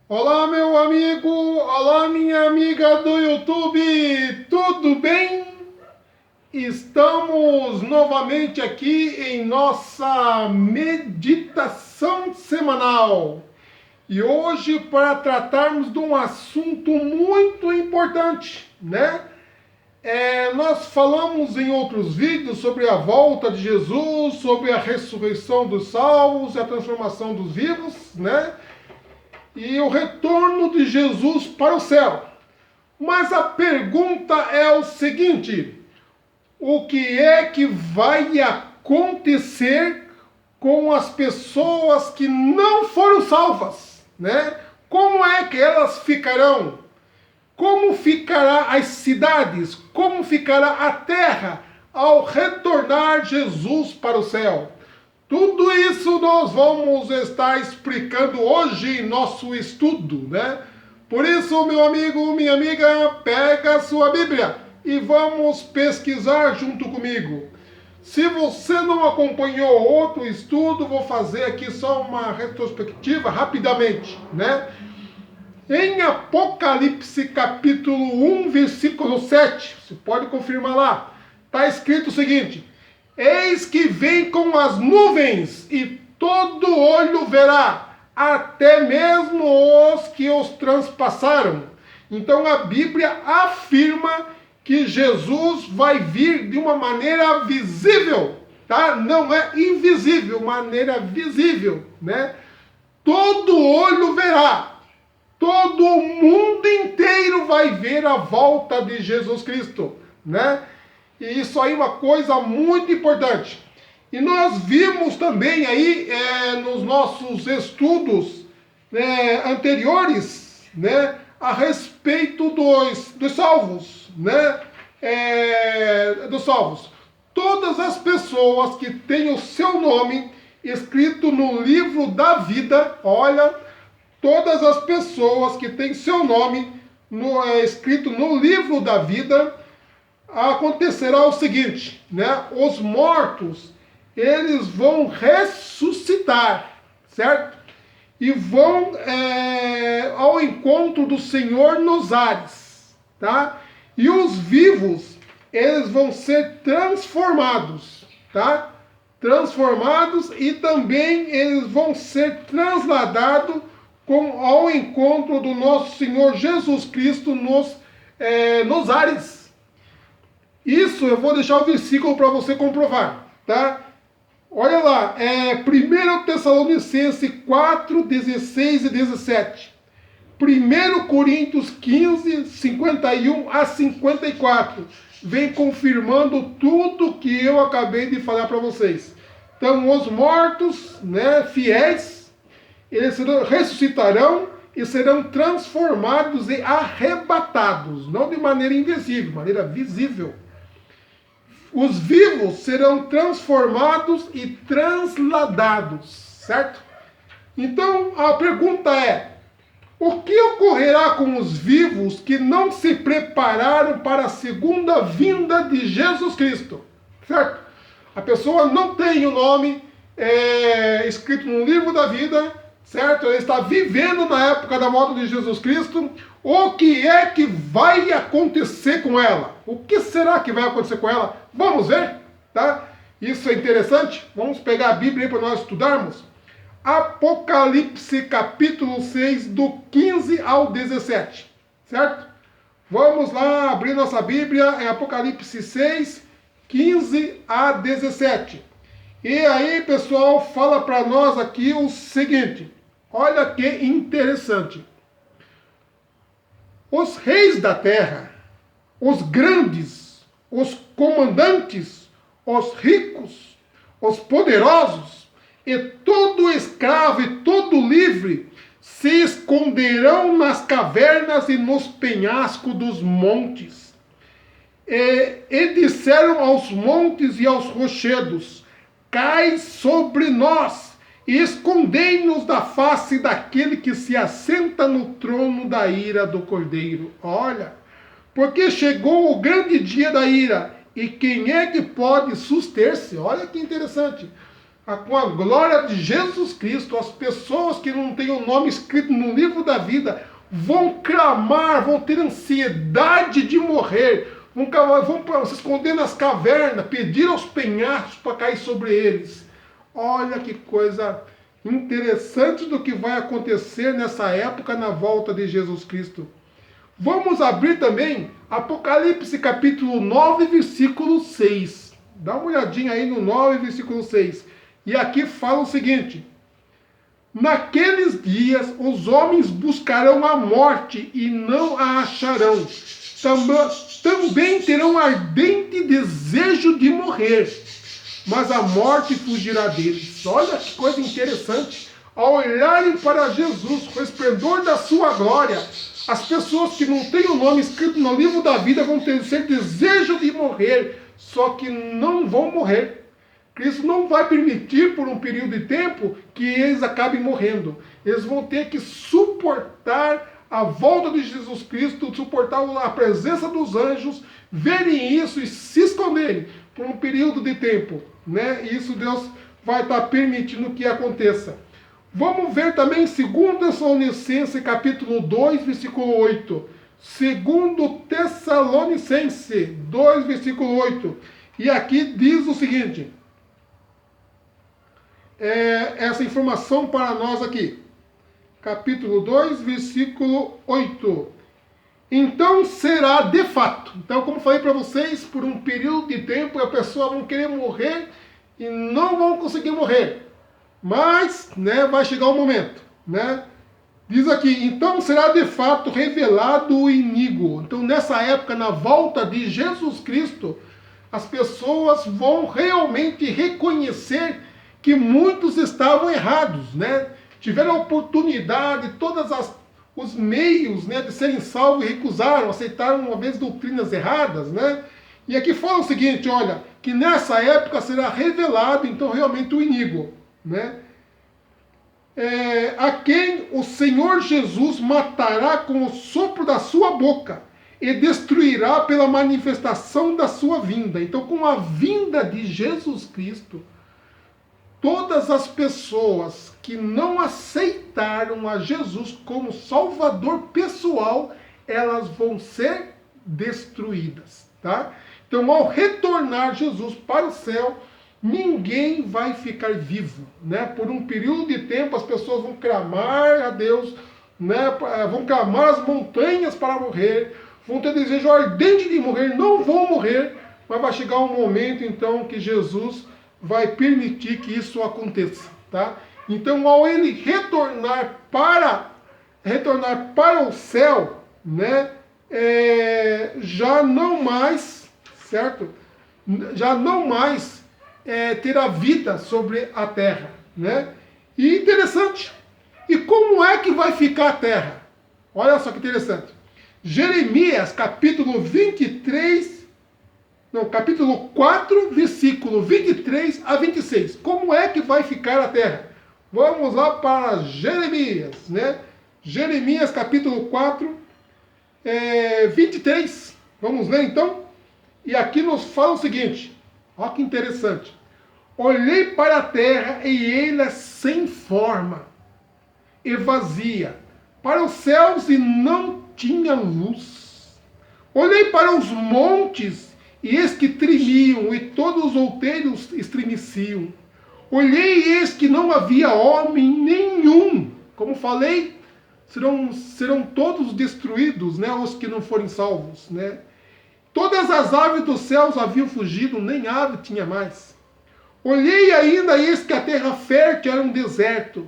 Olá, meu amigo! Olá, minha amiga do YouTube! Tudo bem? Estamos novamente aqui em nossa meditação semanal. E hoje, para tratarmos de um assunto muito importante, né? Nós falamos em outros vídeos sobre a volta de Jesus, sobre a ressurreição dos salvos e a transformação dos vivos, né? E o retorno de Jesus para o céu. Mas a pergunta é o seguinte: o que é que vai acontecer com as pessoas que não foram salvas, né? Como é que elas ficarão? Como ficará as cidades? Como ficará a terra ao retornar Jesus para o céu? Tudo isso nós vamos estar explicando hoje em nosso estudo, né? Por isso, meu amigo, minha amiga, pega a sua Bíblia e vamos pesquisar junto comigo. Se você não acompanhou outro estudo, vou fazer aqui só uma retrospectiva rapidamente, né? Em Apocalipse capítulo 1, versículo 7, você pode confirmar lá, está escrito o seguinte: eis que vem com as nuvens, e todo olho verá, até mesmo os que os transpassaram. Então a Bíblia afirma que Jesus vai vir de uma maneira visível, tá? Não é invisível, maneira visível, né? Todo olho verá. Todo o mundo inteiro vai ver a volta de Jesus Cristo, né? E isso aí é uma coisa muito importante. E nós vimos também aí nos nossos estudos anteriores, né, a respeito dos salvos, né? Dos salvos. Todas as pessoas que têm o seu nome escrito no livro da vida, olha, todas as pessoas que têm seu nome escrito no livro da vida, acontecerá o seguinte, né? Os mortos, eles vão ressuscitar, certo? E vão ao encontro do Senhor nos ares, tá? E os vivos, eles vão ser transformados, tá? Transformados, e também eles vão ser transladados ao encontro do nosso Senhor Jesus Cristo nos ares. Isso eu vou deixar o versículo para você comprovar, tá? Olha lá, 1 Tessalonicenses 4, 16 e 17. 1 Coríntios 15, 51 a 54. Vem confirmando tudo que eu acabei de falar para vocês. Então, os mortos, né, fiéis, eles ressuscitarão e serão transformados e arrebatados, não de maneira invisível, de maneira visível. Os vivos serão transformados e transladados, certo? Então a pergunta é: o que ocorrerá com os vivos que não se prepararam para a segunda vinda de Jesus Cristo? Certo? A pessoa não tem o nome escrito no livro da vida, certo? Ela está vivendo na época da morte de Jesus Cristo. O que é que vai acontecer com ela? O que será que vai acontecer com ela? Vamos ver, tá? Isso é interessante. Vamos pegar a Bíblia aí para nós estudarmos. Apocalipse capítulo 6, do 15 ao 17, certo? Vamos lá abrir nossa Bíblia em Apocalipse 6, 15 a 17. E aí, pessoal, fala para nós aqui o seguinte. Olha que interessante. Os reis da terra, os grandes, os comandantes, os ricos, os poderosos, e todo escravo e todo livre se esconderão nas cavernas e nos penhascos dos montes. E disseram aos montes e aos rochedos: cai sobre nós e escondei-nos da face daquele que se assenta no trono da ira do Cordeiro. Olha, porque chegou o grande dia da ira, e quem é que pode suster-se? Olha que interessante. com a glória de Jesus Cristo, as pessoas que não têm o nome escrito no livro da vida vão clamar, vão ter ansiedade de morrer, vão se esconder nas cavernas, pedir aos penhascos para cair sobre eles. Olha que coisa interessante do que vai acontecer nessa época na volta de Jesus Cristo. Vamos abrir também Apocalipse capítulo 9, versículo 6. Dá uma olhadinha aí no 9, versículo 6. E aqui fala o seguinte: naqueles dias os homens buscarão a morte e não a acharão. Também terão ardente desejo de morrer, mas a morte fugirá deles. Olha que coisa interessante. Ao olharem para Jesus, com o esplendor da sua glória, as pessoas que não têm o nome escrito no livro da vida vão ter desejo de morrer, só que não vão morrer. Cristo não vai permitir por um período de tempo que eles acabem morrendo. Eles vão ter que suportar a volta de Jesus Cristo, suportar a presença dos anjos, verem isso e se esconderem por um período de tempo, né? E isso Deus vai estar permitindo que aconteça. Vamos ver também 2 Tessalonicenses capítulo 2, versículo 8. 2 Tessalonicenses 2, versículo 8. E aqui diz o seguinte: essa informação para nós aqui. Capítulo 2, versículo 8. Então será de fato. Então, como falei para vocês, por um período de tempo a pessoa vai querer morrer e não vão conseguir morrer. Mas, né, vai chegar o momento, né? Diz aqui: então será de fato revelado o iníquo. Então, nessa época, na volta de Jesus Cristo, as pessoas vão realmente reconhecer que muitos estavam errados, né? Tiveram a oportunidade, os meios, né, de serem salvos e recusaram, aceitaram uma vez doutrinas erradas, né? E aqui fala o seguinte, olha, que nessa época será revelado então realmente o iníquo, né? A quem o Senhor Jesus matará com o sopro da sua boca e destruirá pela manifestação da sua vinda. Então, com a vinda de Jesus Cristo, todas as pessoas que não aceitaram a Jesus como Salvador pessoal, elas vão ser destruídas, tá? Então, ao retornar Jesus para o céu, ninguém vai ficar vivo, né? Por um período de tempo, as pessoas vão clamar a Deus, né? Vão clamar as montanhas para morrer, vão ter desejo ardente de morrer, não vão morrer, mas vai chegar um momento, então, que Jesus vai permitir que isso aconteça, tá? Então, ao ele retornar para o céu, né? Já não mais, certo? Já não mais terá vida sobre a terra, né? E interessante. E como é que vai ficar a terra? Olha só que interessante. Jeremias, capítulo 4, versículo 23 a 26. Como é que vai ficar a terra? Vamos lá para Jeremias, né? Jeremias, capítulo 4, 23. Vamos ler então? E aqui nos fala o seguinte. Olha que interessante. Olhei para a terra e ela sem forma e vazia, para os céus e não tinha luz. Olhei para os montes e eis que tremiam, e todos os outeiros estremeciam. Olhei e eis que não havia homem nenhum. Como falei, serão todos destruídos, né, os que não forem salvos, né? Todas as aves dos céus haviam fugido, nem ave tinha mais. Olhei ainda, eis que a terra fértil era um deserto,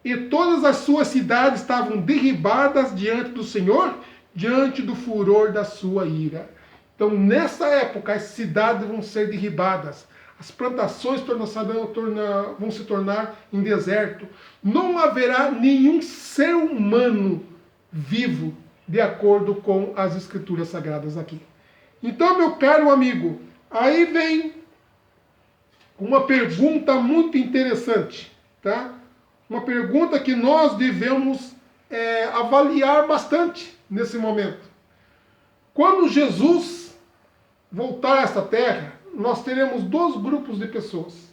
e todas as suas cidades estavam derribadas diante do Senhor, diante do furor da sua ira. Então, nessa época, as cidades vão ser derribadas, as plantações vão se tornar em deserto. Não haverá nenhum ser humano vivo, de acordo com as Escrituras Sagradas aqui. Então, meu caro amigo, aí vem uma pergunta muito interessante, tá? Uma pergunta que nós devemos avaliar bastante nesse momento. Quando Jesus voltar a esta terra, nós teremos dois grupos de pessoas.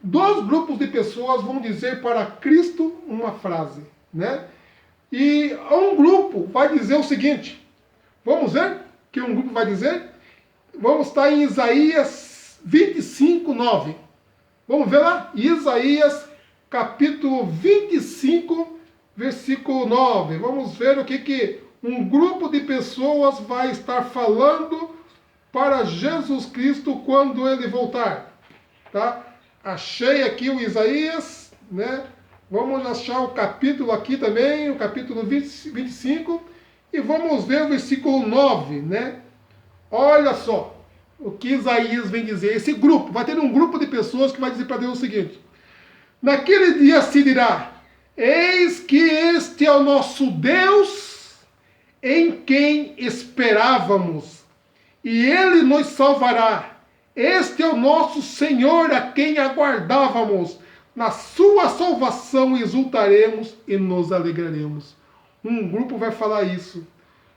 Dois grupos de pessoas vão dizer para Cristo uma frase, né? E um grupo vai dizer o seguinte, vamos ver o que um grupo vai dizer? Vamos estar em Isaías 25, 9. Vamos ver lá? Isaías capítulo 25, versículo 9. Vamos ver o que um grupo de pessoas vai estar falando para Jesus Cristo quando ele voltar. Tá? Achei aqui o Isaías, né? Vamos achar o capítulo aqui também, o capítulo 25, e vamos ver o versículo 9, né? Olha só o que Isaías vem dizer. Esse grupo, vai ter um grupo de pessoas que vai dizer para Deus o seguinte: naquele dia se dirá, eis que este é o nosso Deus, em quem esperávamos, e ele nos salvará. Este é o nosso Senhor, a quem aguardávamos. Na sua salvação exultaremos e nos alegraremos. Um grupo vai falar isso.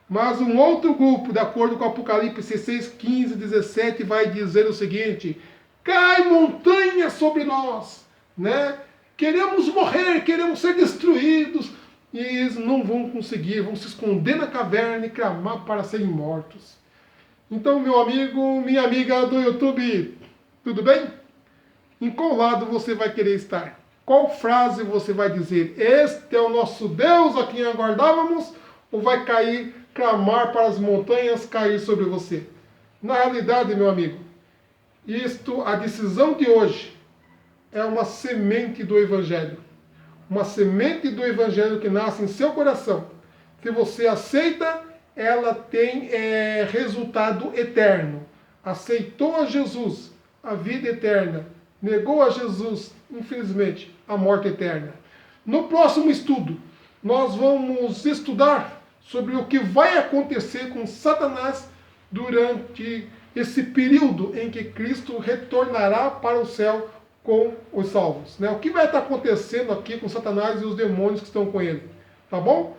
Mas um outro grupo, de acordo com Apocalipse 6, 15, 17, vai dizer o seguinte: cai montanha sobre nós, né? Queremos morrer, queremos ser destruídos. E eles não vão conseguir, vão se esconder na caverna e clamar para serem mortos. Então, meu amigo, minha amiga do YouTube, tudo bem? Em qual lado você vai querer estar? Qual frase você vai dizer? Este é o nosso Deus a quem aguardávamos? Ou vai cair, clamar para as montanhas cair sobre você? Na realidade, meu amigo, a decisão de hoje é uma semente do Evangelho. Uma semente do Evangelho que nasce em seu coração. Se você aceita, ela tem resultado eterno. Aceitou a Jesus, a vida eterna. Negou a Jesus, infelizmente, a morte eterna. No próximo estudo, nós vamos estudar sobre o que vai acontecer com Satanás durante esse período em que Cristo retornará para o céu com os salvos. Né? O que vai estar acontecendo aqui com Satanás e os demônios que estão com ele. Tá bom?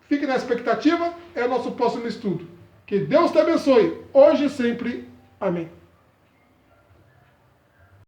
Fique na expectativa, é o nosso próximo estudo. Que Deus te abençoe, hoje e sempre. Amém.